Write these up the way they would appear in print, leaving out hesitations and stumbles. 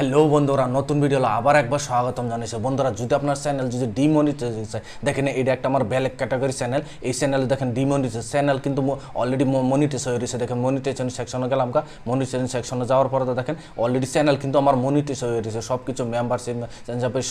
Hello বন্ধুরা, নতুন video আবার একবার স্বাগতম জানাইছি। বন্ধুরা, যদি আপনার চ্যানেল যদি ডিমনিটাইজ হয়, দেখেন এটা একটা আমার ব্যালেক ক্যাটাগরি চ্যানেল। এই চ্যানেলে দেখেন ডিমনিটাইজ চ্যানেল কিন্তু অলরেডি মনিটাইজ হয়ে রয়েছে। দেখেন মনিটাইজেশন সেকশনে গেলাম, মনিটাইজেশন সেকশনে যাওয়ার পরে দেখেন অলরেডি চ্যানেল কিন্তু আমার মনিটাইজ হয়ে রয়েছে। সব কিছু মেম্বারশিপ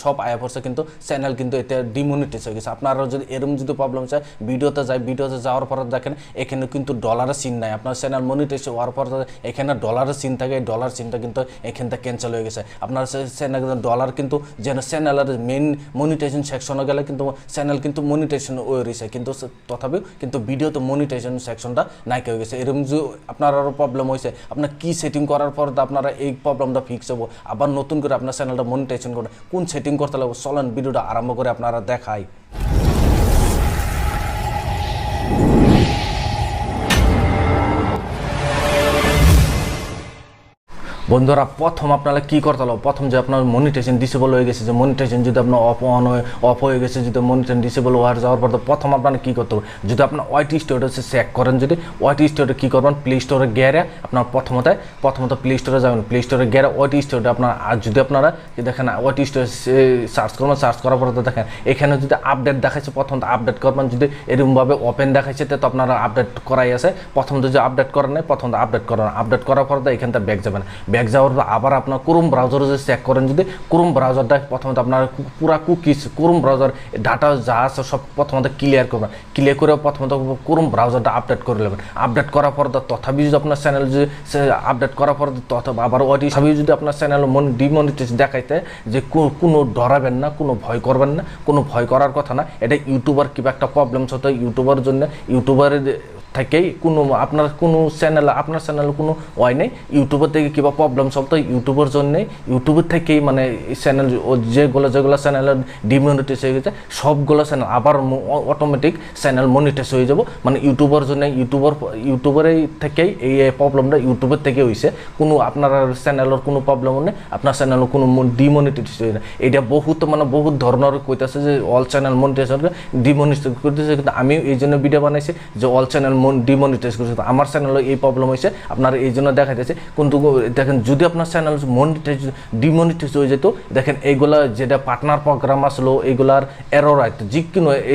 সব আয়া পড়ছে, কিন্তু চ্যানেল কিন্তু এতে ডিমনিটাইজ হয়ে গেছে। আপনারা যদি এরকম যদি প্রবলেম চায়, ভিডিওতে যাওয়ার পরে দেখেন এখানে কিন্তু ডলারের সিন নাই। আপনার চ্যানেল মনিটাইজ হওয়ার পর এখানে ডলারের সিন থাকে, এই ডলার সিনটা কিন্তু এখান থেকে ক্যান্সেল হয়ে গেছে। আপনার চ্যানেল ডলার কিন্তু যেন চ্যানেলের মেইন মনিটাইজেশন সেকশনে গেলে কিন্তু চ্যানেল কিন্তু মনিটাইজেশন হয়ে রয়েছে, কিন্তু তথাপিও কিন্তু ভিডিওতে মনিটাইজেশন সেকশনটা নাইকা হয়ে গেছে। এরকম যে আপনার আরও প্রবলেম হয়েছে, আপনার কি সেটিং করার পর আপনারা এই প্রবলেমটা ফিক্স হবো, আবার নতুন করে আপনার চ্যানেলটা মনিটাইজেশন করে কোন সেটিং করতে লাগবে, চলেন ভিডিওটা আরম্ভ করে আপনারা দেখাই। বন্ধুরা, প্রথম আপনারা কী করতে হবে, প্রথম যে আপনার মনিটাইজেশন ডিসেবল হয়ে গেছে, যে মনিটাইজেশন যদি আপনার অফ হয়ে গেছে, যদি মনিটাইজেশন ডিসেবল হওয়ার যাওয়ার পর প্রথম আপনারা কী করতে হবে, যদি আপনার ওয়াইটি স্টোরে চেক করেন, যদি ওয়াইটি স্টোরে কী করবেন, প্লে স্টোরে গিয়ে আপনার প্রথমত প্লে স্টোরে যাবেন। প্লে স্টোরে গিয়ে ওয়াইটি স্টোরে আপনার, আর যদি আপনারা দেখেন ওয়াইটি স্টোরে সার্চ করবেন, সার্চ করার পরে তো দেখেন এখানে যদি আপডেট দেখাচ্ছে, প্রথমত আপডেট করবেন। যদি এরকমভাবে ওপেন দেখাচ্ছে তো আপনারা আপডেট করাই আছে। প্রথমত যে আপডেট করেন নাই, প্রথমত আপডেট করেন। আপডেট করার পর তো এখান থেকে ব্যাক যাবেন। ব্যাক যাওয়ার পর আবার আপনার ক্রোম ব্রাউজারে যে চেক করেন, যদি ক্রোম ব্রাউজারটা প্রথমত আপনার পুরা কুকিজ ক্রোম ব্রাউজার ডাটা যা আছে সব প্রথমত ক্লিয়ার করবেন। ক্লিয়ার করে প্রথমত ক্রোম ব্রাউজারটা আপডেট করে নেবেন। আপডেট করার পর তথাপি যদি আপনার চ্যানেল যদি আপডেট করার পর আবার ওটি যদি আপনার চ্যানেল ডিমনিটাইজ দেখাইতে, যে কোনো ডরাবেন না, কোনো ভয় করবেন না, কোনো ভয় করার কথা না। এটা ইউটিউবার কিবা একটা প্রবলেম হতো, ইউটিউবার জন্য ইউটিউবারের থেকেই কোনো আপনার কোনো চ্যানেল, আপনার চ্যানেলে কোনো ওয়াই নেই, ইউটিউবের থেকে কিবা প্রবলেম চলতো ইউটিউবের জন্যে, ইউটিউবের থেকেই মানে চ্যানেল যেগুলো চ্যানেলের ডিমনিটাইজ হয়ে গেছে সবগুলো চ্যানেল আবার অটোমেটিক চ্যানেল মনিটাইজ হয়ে যাব। মানে ইউটিউবের জন্য ইউটিউবের থেকেই এই প্রবলেমটা ইউটিউবের থেকে হয়েছে। কোনো আপনার চ্যানেলের কোনো প্রবলেম নেই, আপনার চ্যানেলের কোনো ডিমনিটাইজ হয়ে না। এটা বহুত ধরনের কইতেছে যে অল চ্যানেল মনিটাইজেশন ডিমনিটাইজ করতেছে, কিন্তু আমি এই জন্য ভিডিও বানাইছি যে অল চ্যানেল ডিমনিটাইজ করছে। আমার চ্যানেলে এই প্রবলেম হয়েছে, আপনার এই জন্য দেখাইতেছে। কিন্তু দেখেন যদি আপনার চ্যানেল ডিমনিটাইজ হয়ে যেত, দেখেন এইগুলা যেটা পার্টনার প্রোগ্রাম আসলো এইগুলার এরর আইতো,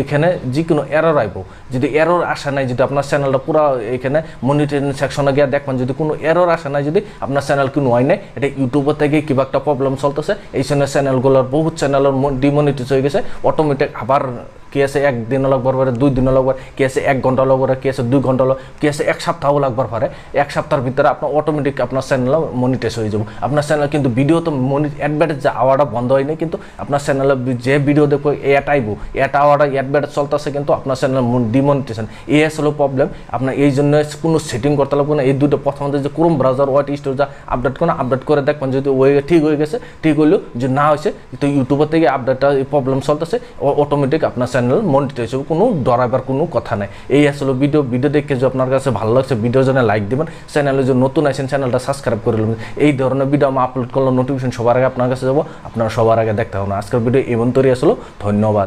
এখানে যে কোনো এরর আইব। যদি এরর আসে নাই, যদি আপনার চ্যানেলটা পুরো এখানে মনিটাইজেশন সেকশনে গিয়ে দেখবেন যদি কোনো এরর আসে নাই, যদি আপনার চ্যানেল কোনো হয় নাই, এটা ইউটিউবের থেকে কিবা একটা প্রবলেম চলতেছে। এই জন্য চ্যানেলগুলোর বহুত চ্যানেলের ডিমনিটাইজ হয়ে গেছে। অটোমেটিক আবার কি আছে 1 দিন লাগবার পারে, 2 দিন লাগবার, কি আছে 1 ঘন্টা লাগবার, কি আছে 2 ঘন্টা, কি আছে 1 সপ্তাহও লাগবার পারে। 1 সপ্তাহের ভিতরে আপনার অটোমেটিক আপনার চ্যানেল মনিটাইজ হয়ে যাব। আপনার চ্যানেল কিন্তু ভিডিও তো অ্যাডভার্টাইজ আওয়াটা বন্ধ হয়নি, কিন্তু আপনার চ্যানেলে যে ভিডিও দেখবো এটা আইব, এটা আওয়াটা অ্যাডভার্টাইজ চলতেছে, কিন্তু আপনার চ্যানেল ডিমনিটাইজেশন এই আসলে প্রবলেম। আপনার এই জন্য কোনো সেটিং করতে লাগবে না। এই দুটো প্রথমত যে ক্রোম ব্রাউজার ওয়াইটি স্টোর যা আপডেট করেন, আপডেট করে দেখবেন যদি ঠিক হয়ে গেছে, ঠিক হইলেও যে না হয়েছে তো ইউটিউবের থেকে আপডেটটা এই প্রবলেম চলতেছে, অটোমেটিক আপনার চ্যানেল মনিটাইজ হবে, কোনো ডরাবার কোনো কথা নাই। এই আসলে ভিডিও দেখে যদি আপনার কাছে ভালো লাগছে, ভিডিওর জন্য লাইক দেবেন, চ্যানেলে যদি নতুন আছেন চ্যানেলটা সাবস্ক্রাইব করে নেবেন। এই ধরনের ভিডিও আমি আপলোড করলে নোটিফিকেশন সবার আগে আপনার কাছে যাবো, আপনারা সবার আগে দেখতে হবে না। আজকের ভিডিও এই পর্যন্তই আসলো, ধন্যবাদ।